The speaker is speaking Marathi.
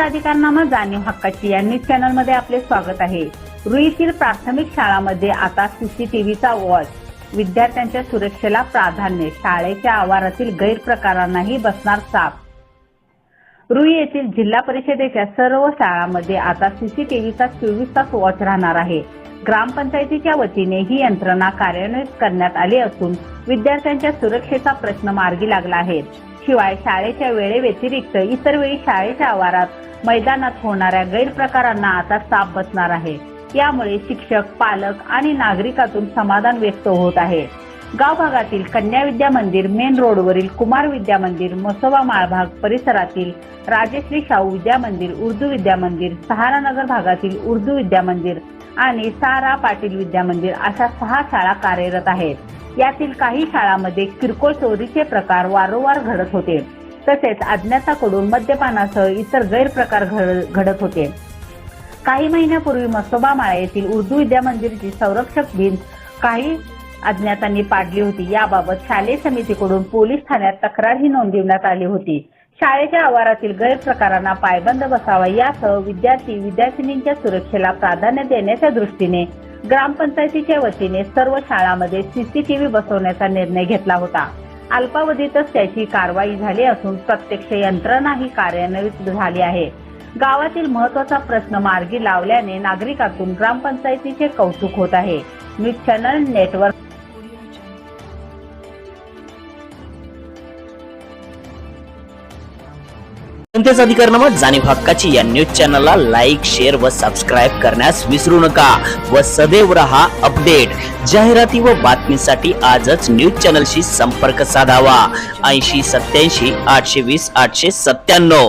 अधिकारनामा जाणीव हक्काची या न्यूज चॅनल मध्ये आपले स्वागत आहे। रुईतील प्राथमिक शाळांमध्ये आता सीसीटीव्हीचा वॉच, विद्यार्थ्यांच्या सुरक्षेला प्राधान्य, शाळेच्या आवारातील गैरप्रकारांनाही बसणार चाप। रुई येथील जिल्हा परिषदेच्या सर्व शाळांमध्ये आता सीसीटीव्हीचा 24 तास वॉच राहणार आहे। ग्रामपंचायतीच्या वतीने ही यंत्रणा कार्यान्वित करण्यात आली असून विद्यार्थ्यांच्या सुरक्षेचा प्रश्न मार्गी लागला आहे। शिवाय शाळेच्या वेळेव्यतिरिक्त इतर वेळी शाळेच्या आवारात मैदानात होणाऱ्या गैरप्रकारांना आता चाप बसणार आहे। यामुळे शिक्षक, पालक आणि नागरिकातून समाधान व्यक्त होत आहे। गाव भागातील कन्या विद्या मंदिर, मेन रोडवरील कुमार विद्या मंदिर, मसोबा माळभाग परिसरातील राजश्री शाहू विद्या मंदिर, उर्दू विद्या मंदिर, सहारानगर भागातील उर्दू विद्या मंदिर आणि सारा पाटील विद्या मंदिर अशा 6 शाळा कार्यरत आहेत। यातील काही शाळांमध्ये किरकोळ चोरीचे प्रकार वारंवार घडत होते, तसेच अज्ञाताकडून मद्यपानासह इतर गैरप्रकार घडत होते। काही महिन्यापूर्वी मसोबा माळा येथील उर्दू विद्या मंदिराची संरक्षक भिंत काही अज्ञातांनी पाडली होती। याबाबत शालेय समितीकडून पोलीस ठाण्यात तक्रारही नोंदविण्यात आली होती। शाळेच्या आवारातील गैरप्रकारांना पायबंद बसावा यासह विद्यार्थी विद्यार्थिनींच्या सुरक्षेला प्राधान्य देण्याच्या दृष्टीने ग्रामपंचायतीच्या वतीने सर्व शाळांमध्ये सीसीटीव्ही बसवण्याचा निर्णय घेतला होता। अल्पावधीतच त्याची कारवाई झाली असून प्रत्यक्ष यंत्रणाही कार्यान्वित झाली आहे। गावातील महत्त्वाचा प्रश्न मार्गी लावल्याने नागरिकातून ग्रामपंचायतीचे कौतुक होत आहे। न्यूज चॅनल नेटवर्क जनतेचा अधिकारनामा जाणीव हक्काची या न्यूज चॅनलला लाईक, शेअर व सबस्क्राईब करण्यास विसरू नका व सदैव रहा अपडेट। जाहिराती व बातमीसाठी आजच न्यूज चॅनलशी संपर्क साधावा। 80 87 820 897।